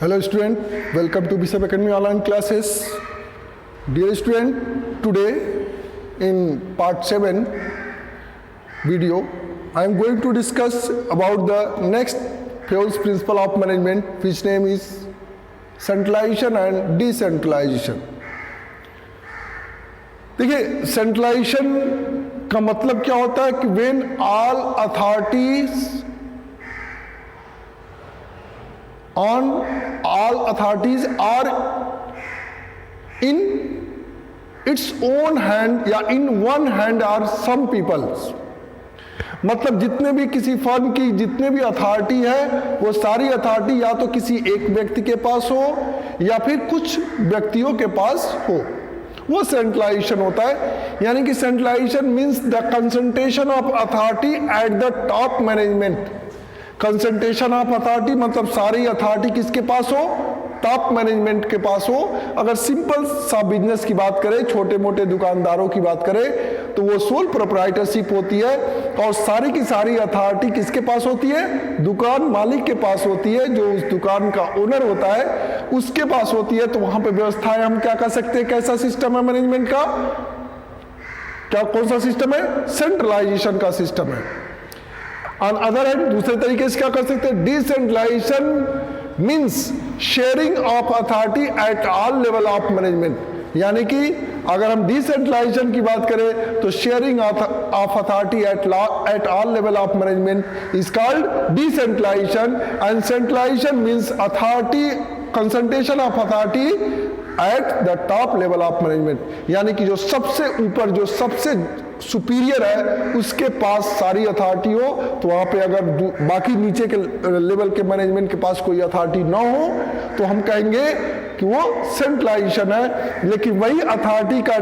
Hello student, welcome to Bishop Academy online classes. Dear student, today in part 7 video, I am going to discuss about the next fifth principle of management, which name is centralization and decentralization. देखिए, centralisation का मतलब क्या होता है कि when all authorities are in its own hand या in one hand are some peoples. मतलब जितने भी किसी फर्म की जितने भी अथॉरिटी है वो सारी अथॉरिटी या तो किसी एक व्यक्ति के पास हो या फिर कुछ व्यक्तियों के पास हो, वो सेंट्रलाइजेशन होता है. यानी कि centralization means the concentration of authority at the top management. Concentration of authority मतलब सारी अथॉरिटी किसके पास हो? टॉप मैनेजमेंट के पास हो. अगर सिंपल सा बिजनेस की बात करें, छोटे मोटे दुकानदारों की बात करें, तो वो सोल प्रोप्राइटरशिप होती है और सारी की सारी अथॉरिटी किसके पास होती है? दुकान मालिक के पास होती है, जो उस दुकान का ओनर होता है उसके पास होती है. तो वहां पे व्यवस्थाएं हम क्या कर सकते हैं? कैसा सिस्टम है मैनेजमेंट का? क्या कौन सा सिस्टम है? सेंट्रलाइजेशन का सिस्टम है. ऑन अदर हैंड दूसरे तरीके से क्या कर सकते हैं? Decentralization means sharing of authority at all level of management. यानी कि अगर हम डिसेंट्रलाइजेशन की बात करें तो sharing of authority at all level of management is called decentralization. And centralization means authority concentration of authority at the top level of management. यानी कि जो सबसे ऊपर, जो सबसे सुपीरियर है उसके पास सारी अथॉरिटी हो. तो वहां पे अगर बाकी नीचे के लेवल के मैनेजमेंट के पास कोई अथॉरिटी ना हो तो हम कहेंगे कि वो सेंट्रलाइजेशन है. लेकिन वही अथॉरिटी का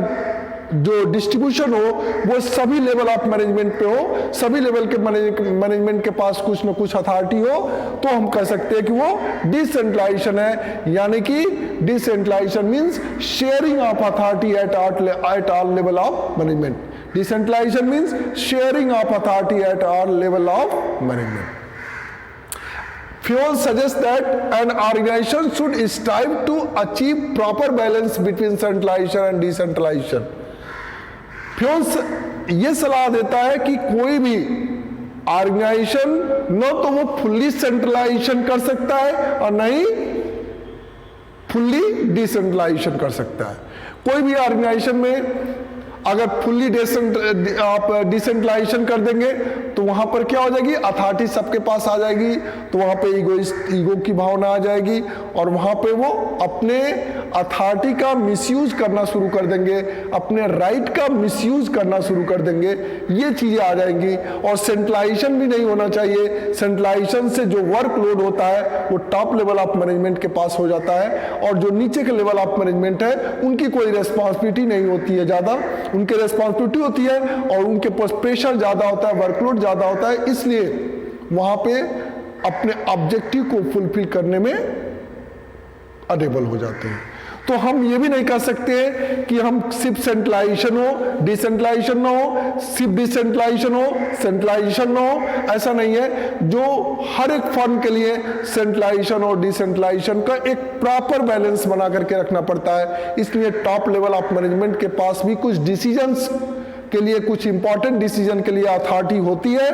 जो डिस्ट्रीब्यूशन हो वो सभी लेवल ऑफ मैनेजमेंट पे हो, सभी लेवल के मैनेजमेंट के पास कुछ न कुछ अथॉरिटी हो, तो हम कह सकते हैं कि वो डिसेंट्रलाइजेशन है. यानी कि decentralization means sharing of authority at all level of management. Decentralization means sharing of authority at all level of management. Fayol suggests that an organization should strive to achieve proper balance between centralization and decentralization. Fayol ये सलाह देता है कि कोई भी organisation न तो वो फुल्ली सेंट्रलाइजेशन कर सकता है और न ही फुल्ली डिसेंट्रलाइजेशन कर सकता है. कोई भी ऑर्गेनाइजेशन में अगर फुल्ली आप डिसेंट्रलाइजेशन कर देंगे तो वहां पर क्या हो जाएगी? अथॉरिटी सबके पास आ जाएगी, तो वहां पे ईगो की भावना आ जाएगी और वहां पे वो अपने अथॉरिटी का मिसयूज करना शुरू कर देंगे, अपने राइट का मिसयूज करना शुरू कर देंगे. ये चीजें आ जाएंगी. और सेंट्रलाइजेशन भी नहीं होना चाहिए. सेंट्रलाइजेशन से जो वर्कलोड होता है वो टॉप लेवल ऑफ मैनेजमेंट के पास हो जाता है और जो नीचे के लेवल ऑफ मैनेजमेंट है उनकी कोई रेस्पॉन्सिबिलिटी नहीं होती है ज्यादा. उनके रेस्पॉन्सिबिलिटी होती है और उनके पास प्रेशर ज्यादा होता है, वर्कलोड ज्यादा होता है, इसलिए वहां पे अपने ऑब्जेक्टिव को फुलफिल करने में अनेबल हो जाते हैं. तो हम ये भी नहीं कह सकते कि हम सिर्फ सेंट्रलाइजेशन हो, डिसेंट्रलाइजेशन ना हो, सिर्फ डिसेंट्रलाइजेशन हो, सेंट्रलाइजेशन ना हो. ऐसा नहीं है. जो हर एक फर्म के लिए सेंट्रलाइजेशन और डिसेंट्रलाइजेशन का एक प्रॉपर बैलेंस बना करके रखना पड़ता है. इसलिए टॉप लेवल ऑफ मैनेजमेंट के पास भी कुछ डिसीजंस के लिए, कुछ इंपॉर्टेंट डिसीजन के लिए अथॉरिटी होती है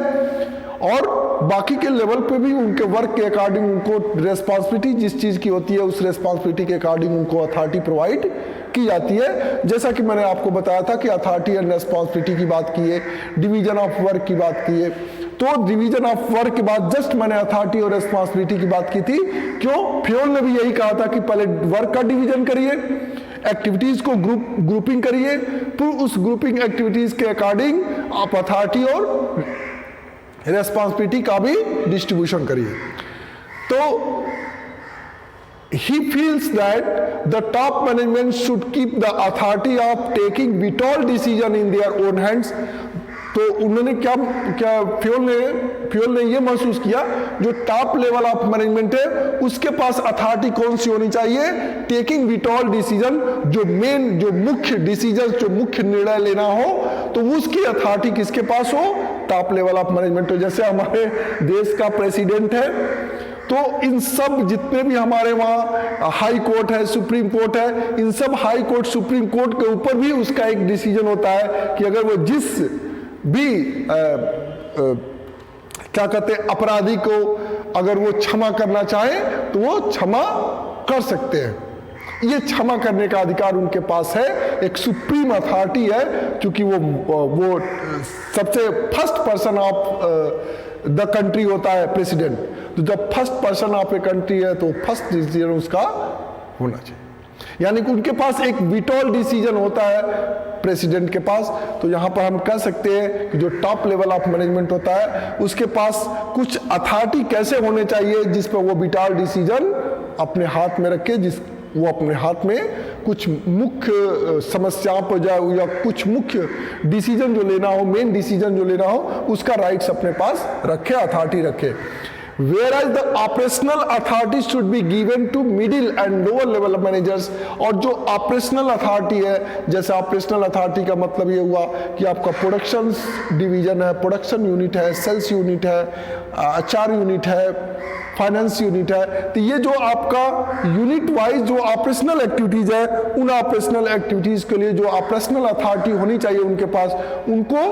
और बाकी के लेवल पे भी उनके वर्क के अकॉर्डिंग उनको रेस्पॉन्सिबिलिटी जिस चीज की होती है उस रेस्पॉन्सिबिलिटी के अकॉर्डिंग उनको अथॉरिटी प्रोवाइड की जाती है. जैसा कि मैंने आपको बताया था कि अथॉरिटी एंड रेस्पॉन्सिबिलिटी की बात की है, डिवीजन ऑफ वर्क की बात की है. तो डिवीजन ऑफ वर्क के बाद जस्ट मैंने अथॉरिटी और रेस्पॉन्सिबिलिटी की बात की थी. क्यों? फ्योल ने भी यही कहा था कि पहले वर्क का डिवीजन करिए, एक्टिविटीज को ग्रुपिंग करिए, फिर उस ग्रुपिंग एक्टिविटीज के अकॉर्डिंग आप अथॉरिटी और रेस्पॉन्सिबिलिटी का भी डिस्ट्रीब्यूशन करिए. तो he feels that the top management should keep the authority of taking vital decision in their own hands. तो उन्होंने क्या फ्योल ने ये महसूस किया, जो टॉप लेवल ऑफ मैनेजमेंट है उसके पास अथॉरिटी कौन सी होनी चाहिए? टेकिंग विटॉल डिसीजन, जो मुख्य डिसीजन, जो मुख्य निर्णय लेना हो तो उसकी अथॉरिटी किसके पास हो? Top level of management. तो जैसे हमारे देश का प्रेसिडेंट है तो इन सब जितने भी हमारे वहाँ हाई कोर्ट है, सुप्रीम कोर्ट है, इन सब हाई कोर्ट सुप्रीम कोर्ट के ऊपर भी उसका एक डिसीजन होता है कि अगर वो जिस भी क्या कहते हैं अपराधी को अगर वो क्षमा करना चाहे तो वो क्षमा कर सकते हैं। ये क्षमा करने का अधिकार उनके पास है, एक सुप्रीम अथॉरिटी है, क्योंकि वो सबसे first person of the country होता है प्रेसिडेंट। तो जब first person of a country है तो फर्स्ट डिसीजन उसका होना चाहिए, यानी कि उनके पास एक विटॉल डिसीजन होता है प्रेसिडेंट के पास। तो यहाँ पर हम कह सकते हैं कि जो टॉप लेवल ऑफ मैनेजमेंट होता है उसके पास कुछ अथॉरिटी कैसे होने चाहिए जिस पर वो विटॉल डिसीजन अपने हाथ में रखे, जिस वो अपने हाथ में कुछ मुख्य समस्याओं पर जाए या कुछ मुख्य डिसीजन जो लेना हो, मेन डिसीजन जो लेना हो, उसका राइट्स अपने पास रखे, अथॉरिटी रखे। Whereas the operational authority should be given to middle and lower level managers। और जो ऑपरेशनल अथॉरिटी है, जैसे ऑपरेशनल अथॉरिटी का मतलब ये हुआ कि आपका प्रोडक्शन डिवीजन है, प्रोडक्शन यूनिट है, सेल्स यूनिट है, HR यूनिट है, फाइनेंस यूनिट है। तो ये जो आपका यूनिट वाइज जो ऑपरेशनल एक्टिविटीज है, उन ऑपरेशनल एक्टिविटीज के लिए जो ऑपरेशनल अथॉरिटी होनी चाहिए उनके पास, उनको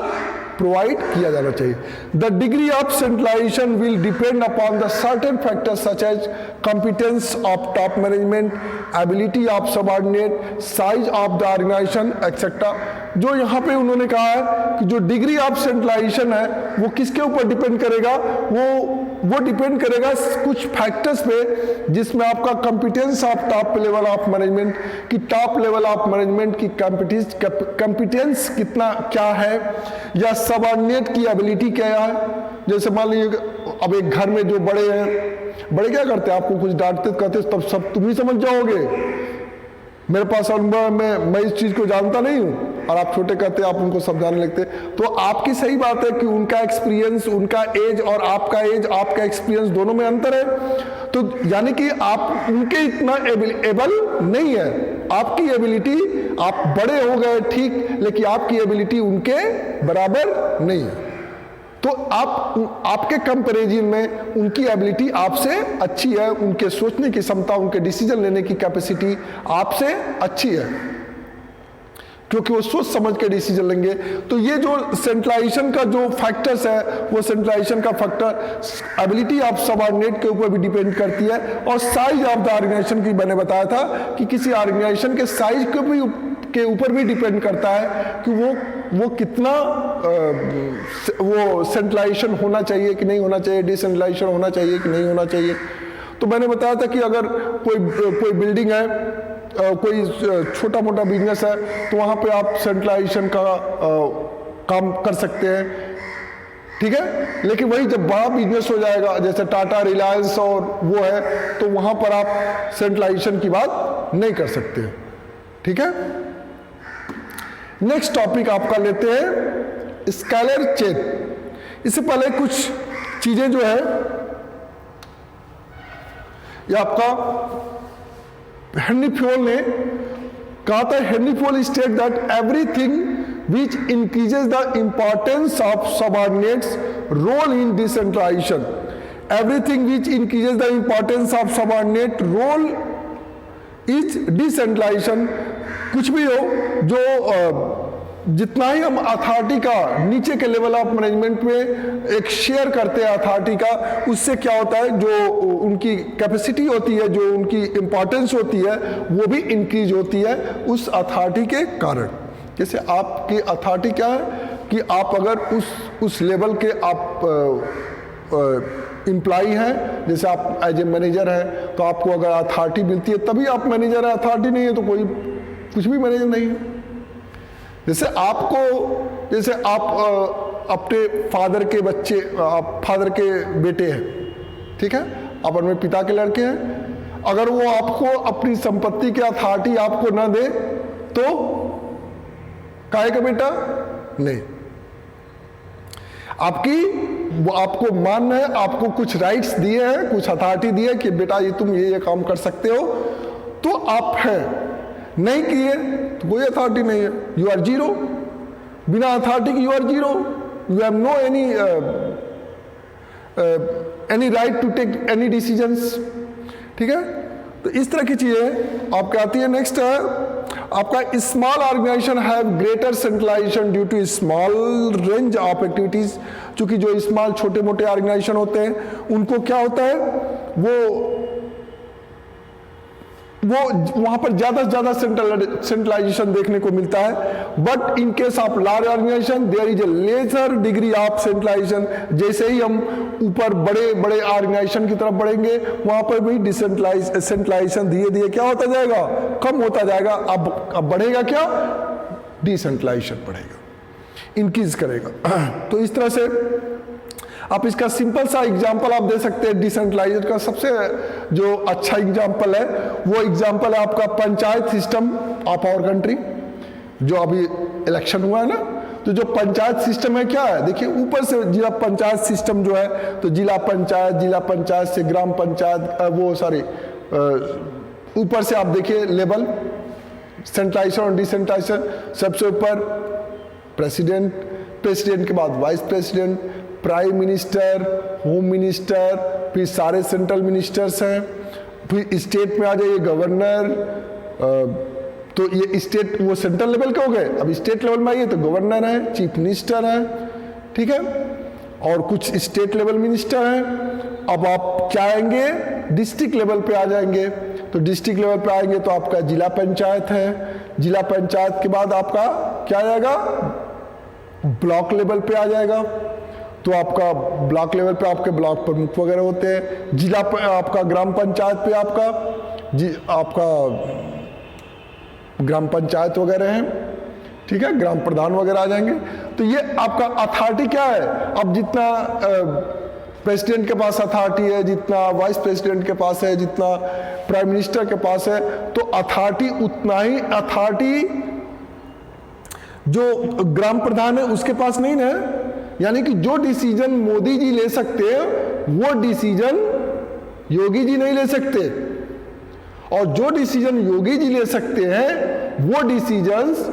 प्रोवाइड किया जाना चाहिए। The degree of centralization will depend upon the certain factors such as competence of top management, ability of subordinate, size of the organization etcetera. जो यहाँ पे उन्होंने कहा है कि जो डिग्री ऑफ सेंट्रलाइजेशन है वो किसके ऊपर डिपेंड करेगा, वो डिपेंड करेगा कुछ फैक्टर्स पे, जिसमें आपका competence of top level of management की, टॉप लेवल ऑफ मैनेजमेंट की कंपिटेंस कितना क्या है, या सबऑर्डिनेट की एबिलिटी क्या है। जैसे मान लीजिए अब एक घर में जो बड़े हैं, बड़े क्या करते हैं, आपको कुछ डांटते कहते तब सब तुम ही समझ जाओगे, मेरे पास अनुभव में मैं इस चीज को जानता नहीं हूं, और आप छोटे कहते आप उनको समझाने लगते। तो आपकी सही बात है कि उनका एक्सपीरियंस, उनका एज और आपका एज, आपका एक्सपीरियंस दोनों में अंतर है। तो यानी कि आप उनके इतना एबल नहीं है, आपकी एबिलिटी, आप बड़े हो गए ठीक, लेकिन आपकी एबिलिटी उनके बराबर नहीं है। तो आपके कंपैरिजन में उनकी एबिलिटी आपसे अच्छी है, उनके सोचने की क्षमता, उनके डिसीजन लेने की कैपेसिटी आपसे अच्छी है, क्योंकि वो सोच समझ के डिसीजन लेंगे। तो ये जो सेंट्रलाइजेशन का जो फैक्टर्स है, वो सेंट्रलाइजेशन का फैक्टर एबिलिटी ऑफ सबऑर्डिनेट के ऊपर भी डिपेंड करती है, और साइज ऑफ द ऑर्गेनाइजेशन की मैंने बताया था कि किसी ऑर्गेनाइजेशन के साइज के ऊपर भी डिपेंड करता है कि वो कितना वो सेंट्रलाइजेशन होना चाहिए कि नहीं होना चाहिए, डिसेंट्रलाइजेशन होना चाहिए कि नहीं होना चाहिए। तो मैंने बताया था कि अगर कोई बिल्डिंग है, कोई छोटा मोटा बिजनेस है, तो वहाँ पे आप सेंट्रलाइजेशन का काम कर सकते हैं, ठीक है। लेकिन वही जब बड़ा बिजनेस हो जाएगा, जैसे टाटा, रिलायंस और वो है, तो वहाँ पर आप सेंट्रलाइजेशन की बात नहीं कर सकते, ठीक है। नेक्स्ट टॉपिक आपका लेते हैं स्केलर चेन। इससे पहले कुछ चीजें जो है ये आपका हेनरी फ्योल ने कहा था। Henry Fayol state that everything which increases the importance of subordinates role in decentralization, everything which increases the importance of subordinate role is decentralization। कुछ भी हो, जो जितना ही हम अथॉरिटी का नीचे के लेवल ऑफ मैनेजमेंट में एक शेयर करते हैं अथॉरिटी का, उससे क्या होता है, जो उनकी कैपेसिटी होती है, जो उनकी इंपॉर्टेंस होती है, वो भी इंक्रीज होती है उस अथॉरिटी के कारण। जैसे आपकी अथॉरिटी क्या है कि आप अगर उस लेवल के आप एम्प्लॉई हैं, जैसे आप एज ए मैनेजर हैं, तो आपको अगर अथॉरिटी मिलती है तभी आप मैनेजर है, अथॉरिटी नहीं है तो कोई कुछ भी मैनेजर नहीं है। जैसे आप अपने फादर के बच्चे, आप फादर के बेटे हैं, ठीक है, आप अपने पिता के लड़के हैं, अगर वो आपको अपनी संपत्ति की अथॉरिटी आपको ना दे तो काहे का बेटा नहीं, आपको मानना है, आपको कुछ राइट्स दिए हैं, कुछ अथॉरिटी दी है कि बेटा ये तुम ये काम कर सकते हो, तो आप हैं। नहीं किए तो कोई अथॉरिटी नहीं है, यू आर जीरो। बिना अथॉरिटी की you are zero, you have no any any right to take any decisions, ठीक है। तो इस तरह की चीजें आपके आती है। नेक्स्ट है आपका small organization have greater centralization due to small range of activities. चूंकि जो स्मॉल छोटे मोटे ऑर्गेनाइजेशन होते हैं उनको क्या होता है, वो वहां पर ज्यादा से ज्यादा सेंट्रलाइजेशन देखने को मिलता है। But in case of large organisation there is a lesser degree of centralisation. जैसे ही हम ऊपर बड़े बड़े ऑर्गेनाइजेशन की तरफ बढ़ेंगे वहां पर भी सेंट्रलाइजेशन धीरे धीरे क्या होता जाएगा, कम होता जाएगा। अब बढ़ेगा क्या, डिसेंट्रलाइजेशन बढ़ेगा, इंक्रीज करेगा। तो इस तरह से आप इसका सिंपल सा एग्जांपल आप दे सकते हैं डिसेंट्रलाइजेशन का। सबसे जो अच्छा एग्जांपल है वो एग्जांपल है आपका panchayat system of our country, जो अभी इलेक्शन हुआ है ना। तो जो पंचायत सिस्टम है क्या है, देखिए ऊपर से जिला पंचायत सिस्टम जो है, तो जिला पंचायत से ग्राम पंचायत, ऊपर से आप देखिए लेवल सेंट्रलाइजेशन और डिसेंट्रलाइजेशन। सबसे ऊपर प्रेसिडेंट के बाद vice president, prime minister, home minister, फिर सारे सेंट्रल मिनिस्टर्स हैं। फिर स्टेट में आ जाइए गवर्नर, तो ये स्टेट वो सेंट्रल लेवल के हो गए। अब स्टेट लेवल में आइए तो गवर्नर है, चीफ मिनिस्टर है, ठीक है, और कुछ स्टेट लेवल मिनिस्टर हैं। अब आप क्या आएंगे, डिस्ट्रिक्ट लेवल पे आ जाएंगे। तो डिस्ट्रिक्ट लेवल पे आएंगे तो आपका जिला पंचायत है। जिला पंचायत के बाद आपका क्या आएगा, ब्लॉक लेवल पे आ जाएगा। तो आपका ब्लॉक लेवल पे आपके ब्लॉक प्रमुख वगैरह होते हैं। जिला आपका ग्राम पंचायत पे आपका ग्राम पंचायत वगैरह हैं, ठीक है, ग्राम प्रधान वगैरह आ जाएंगे। तो ये आपका अथॉरिटी क्या है, अब जितना प्रेसिडेंट के पास अथॉरिटी है, जितना वाइस प्रेसिडेंट के पास है, जितना प्राइम मिनिस्टर के पास है, तो अथॉरिटी उतना ही अथॉरिटी जो ग्राम प्रधान है उसके पास नहीं ना। यानी कि जो डिसीजन मोदी जी ले सकते हैं वो डिसीजन योगी जी नहीं ले सकते, और जो डिसीजन योगी जी ले सकते हैं वो डिसीजंस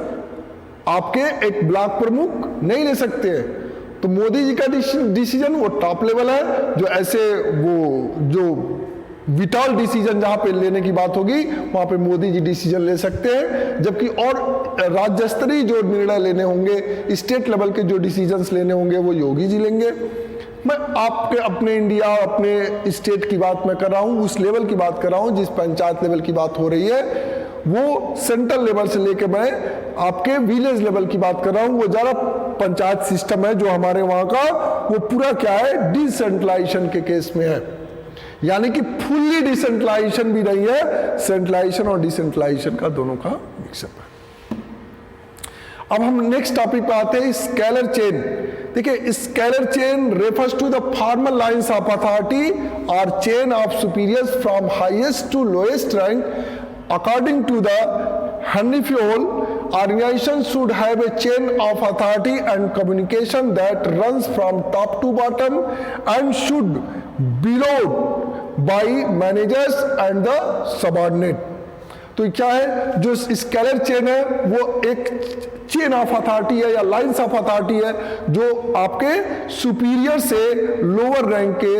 आपके एक ब्लॉक प्रमुख नहीं ले सकते। तो मोदी जी का डिसीजन वो टॉप लेवल है, जो ऐसे वो जो विटाल डिसीजन जहां पे लेने की बात होगी वहां पे मोदी जी डिसीजन ले सकते हैं। जबकि और राज्य स्तरीय जो निर्णय लेने होंगे, स्टेट लेवल के जो डिसीजंस लेने होंगे वो योगी जी लेंगे। मैं आपके अपने इंडिया, अपने स्टेट की बात मैं कर रहा हूं, उस लेवल की बात कर रहा हूं, जिस पंचायत लेवल की बात हो रही है वो सेंट्रल लेवल से लेके मैं आपके विलेज लेवल की बात कर रहा हूं। वो ज्यादा पंचायत सिस्टम है जो हमारे वहां का, वो पूरा क्या है, डिसेंट्रलाइजेशन के केस में है। यानी कि फुल्ली डिसेंट्रलाइजेशन भी नहीं है, सेंट्रलाइजेशन और डिसेंट्रलाइजेशन का दोनों का मिक्सअप है। अब हम नेक्स्ट टॉपिक पे आते हैं, स्केलर चेन। देखिए, scalar chain refers to the formal lines of authority और chain of superiors from highest to lowest rank according to the Henri Fayol. Organization should have a chain of authority and communication that runs from top to bottom and should be beloved by managers and the subordinate. तो क्या है, जो scalar chain है वो एक chain of authority है या lines of authority है जो आपके सुपीरियर से लोअर रैंक के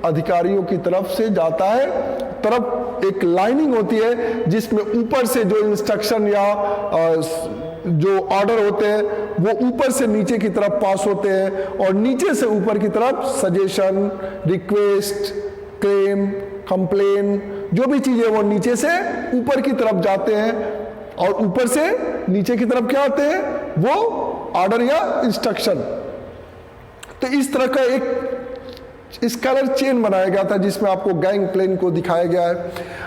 अधिकारियों की तरफ से जाता है। तरफ एक लाइनिंग होती है जिसमें ऊपर से जो इंस्ट्रक्शन या जो ऑर्डर होते हैं वो ऊपर से नीचे की तरफ पास होते हैं, और नीचे से ऊपर की तरफ सजेशन, रिक्वेस्ट, क्लेम, कंप्लेन, जो भी चीजें वो नीचे से ऊपर की तरफ जाते हैं, और ऊपर से नीचे की तरफ क्या आते हैं, वो ऑर्डर या इंस्ट्रक्शन। तो इस तरह का एक स्केलर चेन बनाया गया था जिसमें आपको गैंग प्लेन को दिखाया गया है।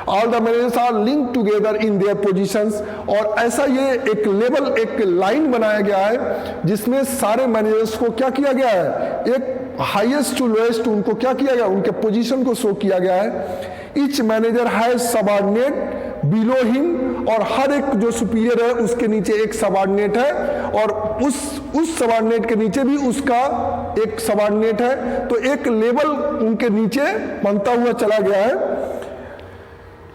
All the managers are linked together in their positions, और ऐसा ये एक लेवल, एक लाइन बनाया गया है जिसमें सारे मैनेजर्स को क्या किया गया है, एक हाईएस्ट टू लोएस्ट उनको क्या किया गया, उनके पोजीशन को शो किया गया है। Each manager has subordinate below him, और हर एक जो सुपीरियर है उसके नीचे एक सबऑर्डिनेट है, और उस सबऑर्डिनेट के नीचे भी उसका एक सबऑर्डिनेट है। तो एक लेवल उनके नीचे बनता हुआ चला गया है।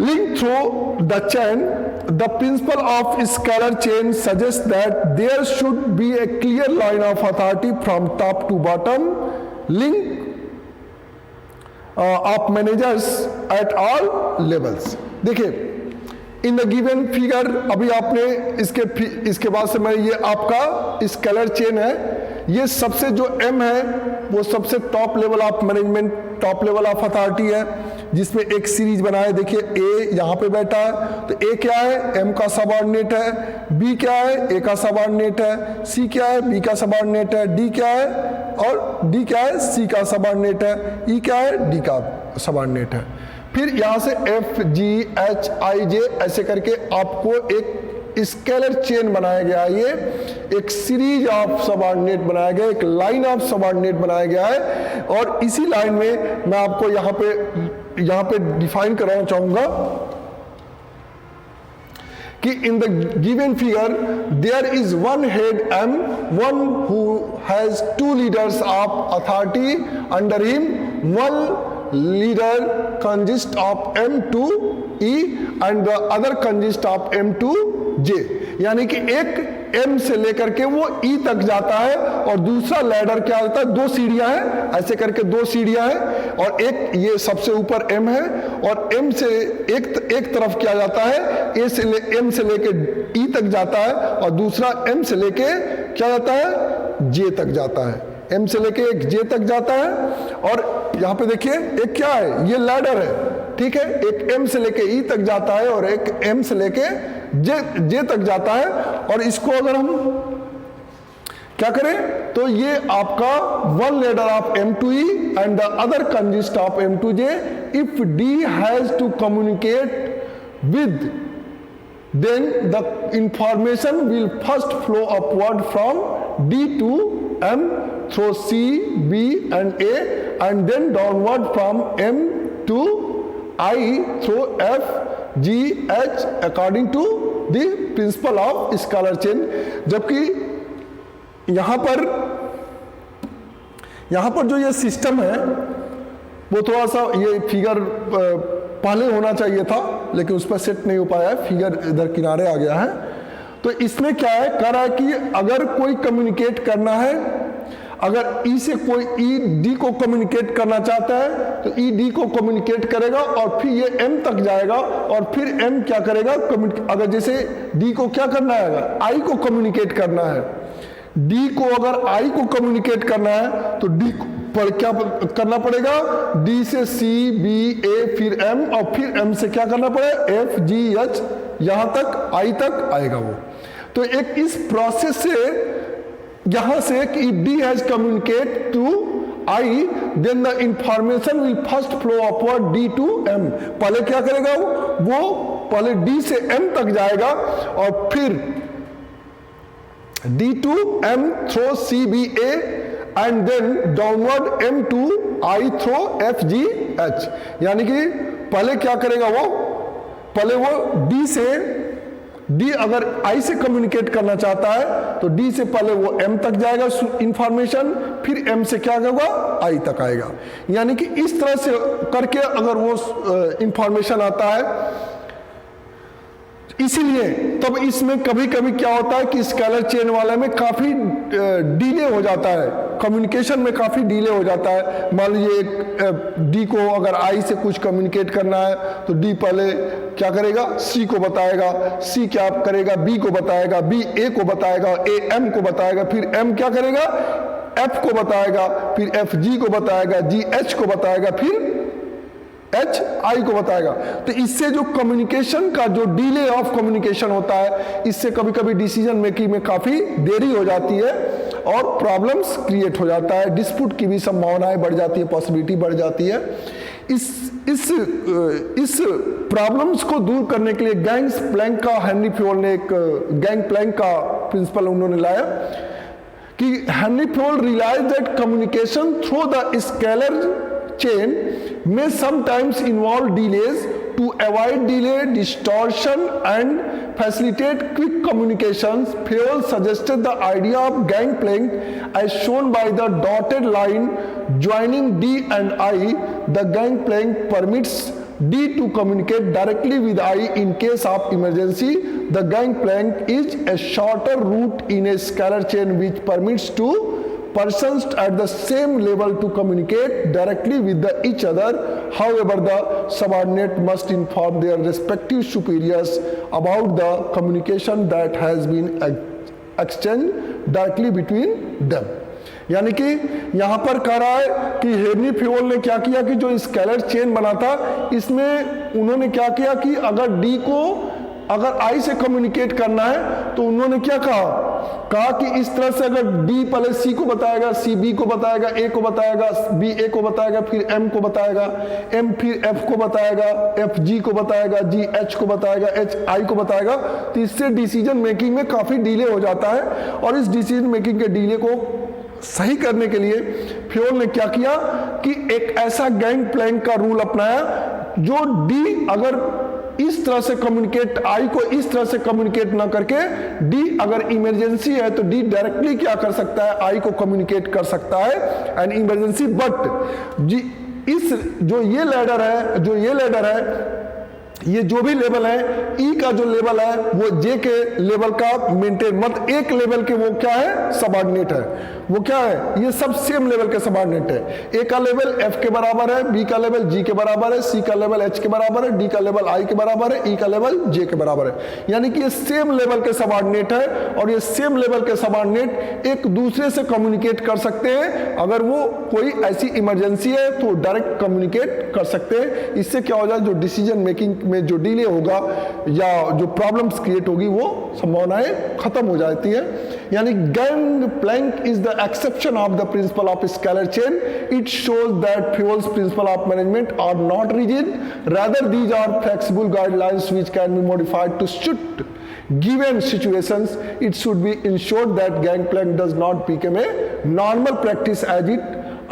Link through the chain, the principle of scalar chain suggest that there should be a clear line of authority from top to bottom. Link of managers at all levels. देखिए इन द गिवन फिगर, अभी आपने इसके बाद से मैं, ये आपका scalar chain है, ये सबसे जो M है वो सबसे top level of management, top level of authority है, जिसमें एक सीरीज बना है। देखिए A यहाँ पे बैठा है, तो A क्या है, M का सबऑर्डिनेट है, B क्या है, A का सबऑर्डिनेट है, C क्या है, B का सबऑर्डिनेट है, D क्या है, और D क्या है, C का सबऑर्डिनेट है, E क्या है, D का सबऑर्डिनेट है। फिर यहाँ से F, G, H, I, J ऐसे करके आपको एक स्केलर चेन बनाया गया है, ये एक सीरीज ऑफ सबऑर्डिनेट बनाया गया, एक लाइन ऑफ सबऑर्डिनेट बनाया गया है। और इसी लाइन में मैं आपको यहाँ पे डिफाइन कराना चाहूंगा कि in the given figure there is one head M, one who has two leaders of authority under him, one leader consists of M to E and the other consists of M to J, यानी कि एक M से लेकर के वो E तक जाता है और दूसरा लैडर क्या होता है, दो सीढ़ियां हैं, ऐसे करके दो सीढ़ियां हैं, और एक ये सबसे ऊपर M है और M से एक तरफ क्या जाता है, M से लेके E तक जाता है और दूसरा M से लेके क्या जाता है, J तक जाता है, M से लेके एक J तक जाता है। और यहाँ पे देखिए एक क्या है, ये लैडर है, ठीक है, एक M से लेके E तक जाता है और एक M से लेके J तक जाता है। और इसको अगर हम क्या करें तो ये आपका one ladder of M to E and the other consist of M to J। If D has to communicate with, then the information will first flow upward from D to M through C, B and A, and then downward from M to I through F, G, H according to the principle of scalar chain। जबकि यहाँ पर जो ये system है वो थोड़ा सा, ये फिगर पहले होना चाहिए था लेकिन उस पर सेट नहीं हो पाया है, फिगर इधर किनारे आ गया है। तो इसमें क्या है, कह रहा है कि अगर कोई कम्युनिकेट करना है, अगर E से कोई E D को कम्युनिकेट करना चाहता है तो E D को कम्युनिकेट करेगा और फिर ये M तक जाएगा और फिर M क्या करेगा, अगर जैसे D को क्या करना है, I को कम्युनिकेट करना है, D को अगर I को कम्युनिकेट करना है तो D पर क्या करना पड़ेगा, D से C, B, A फिर M और फिर M से क्या करना पड़ेगा, F, G, H, यहां तक I तक आएगा वो। तो एक इस प्रोसेस से यहां से कि if D has communicate to I, then the information will first flow upward D to M। पहले क्या करेगा वो पहले D से M तक जाएगा और फिर D to M through C, B, A and then downward M to I through F, G, H। यानी कि पहले क्या करेगा वो, पहले वो D से, D अगर I से कम्युनिकेट करना चाहता है तो D से पहले वो M तक जाएगा इंफॉर्मेशन, फिर M से क्या होगा, I तक आएगा। यानी कि इस तरह से करके अगर वो इंफॉर्मेशन आता है, इसीलिए तब इसमें कभी कभी क्या होता है कि स्केलर चेन वाले में काफी डिले हो जाता है, कम्युनिकेशन में काफी डिले हो जाता है। मान लीजिए D को अगर I से कुछ कम्युनिकेट करना है तो D पहले क्या करेगा, C को बताएगा, C क्या करेगा, B को बताएगा, B A को बताएगा, A M को बताएगा, फिर M क्या करेगा, F को बताएगा, फिर F G को बताएगा, G H को बताएगा, फिर H I को बताएगा। तो इससे जो कम्युनिकेशन का जो डिले ऑफ कम्युनिकेशन होता है, इससे कभी कभी डिसीजन मेकिंग में काफी देरी हो जाती है और प्रॉब्लम्स क्रिएट हो जाता है, डिस्प्यूट की भी संभावनाएं बढ़ जाती है, पॉसिबिलिटी बढ़ जाती है। इस प्रॉब्लम्स को दूर करने के लिए गैंग्स प्लैंक का, हेनरी फ्योल ने एक गैंग प्लैंक का प्रिंसिपल उन्होंने लाया कि Henry Fayol realize that communication through the scalar chain may sometimes involve delays. To avoid delay, distortion and facilitate quick communications, Fayol suggested the idea of gangplank as shown by the dotted line joining D and I. The gangplank permits D to communicate directly with I in case of emergency. The gangplank is a shorter route in a scalar chain which permits to persons at the same level to communicate directly with each other. However, the subordinate must inform their respective superiors about the communication that has been exchanged directly between them. यानी कि यहां पर कह रहा है कि Henry fuel ने क्या किया कि जो स्केलर चेन बना था, इसमें उन्होंने क्या किया कि अगर डी को अगर आई से कम्युनिकेट करना है तो उन्होंने क्या कहा कि इस तरह से अगर डी पहले सी को बताएगा, सी बी को बताएगा, ए को बताएगा, बी ए को बताएगा, फिर एम को बताएगा, एम फिर एफ को बताएगा, एफ जी को बताएगा, जी एच को बताएगा, एच आई को बताएगा। तो इससे डिसीजन मेकिंग में काफी डिले हो जाता है और इस डिसीजन मेकिंग के डिले को सही करने के लिए फ्यूल ने क्या किया कि एक ऐसा गैंग प्लैंक का रूल अपनाया जो डी अगर इस तरह से कम्युनिकेट, आई को इस तरह से कम्युनिकेट ना करके, डी अगर इमरजेंसी है तो डी डायरेक्टली क्या कर सकता है, आई को कम्युनिकेट कर सकता है एन इमरजेंसी। बट जी इस जो ये लैडर है ये जो भी लेवल है, ई का जो लेवल है वो जे के लेवल का मेंटेन, मतलब एक लेवल के वो क्या है, सबऑर्डिनेट है। वो क्या है, ये सब सेम लेवल के सबऑर्डिनेट है। ए का लेवल एफ के बराबर है, बी का लेवल जी के बराबर है, सी का लेवल एच के बराबर है, डी का लेवल आई के बराबर है, ई का लेवल जे के बराबर है। यानी कि ये सेम लेवल के सबऑर्डिनेट है और ये सेम लेवल के सबऑर्डिनेट एक दूसरे से कम्युनिकेट कर सकते हैं। अगर वो कोई ऐसी इमरजेंसी है तो डायरेक्ट कम्युनिकेट कर सकते हैं। इससे क्या हो जाए, जो डिसीजन मेकिंग में जो डिले होगा या जो प्रॉब्लम्स क्रिएट होगी वो संभावनाएं खत्म हो जाती है। यानी gang plank is the exception of the principle of scalar chain. It shows that Fewell's principle of management are not rigid, rather these are flexible guidelines which can be modified to suit given situations. It should be ensured that gangplank does not become a normal practice as it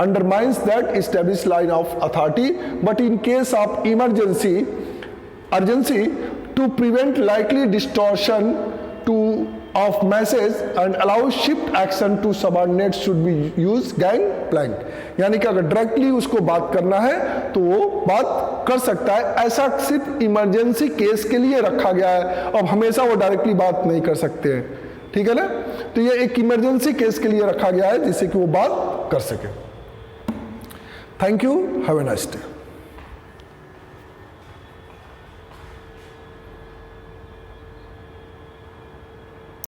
undermines that established line of authority. But in case of urgency to prevent likely distortion of message and allow shift action to subordinates should be used gang plank. यानी कि अगर directly उसको बात करना है तो वो बात कर सकता है। ऐसा सिर्फ इमरजेंसी केस के लिए रखा गया है, अब हमेशा वो डायरेक्टली बात नहीं कर सकते हैं, ठीक है ना। तो ये एक इमरजेंसी केस के लिए रखा गया है जिससे कि वो बात कर सके। Thank you, have a nice day.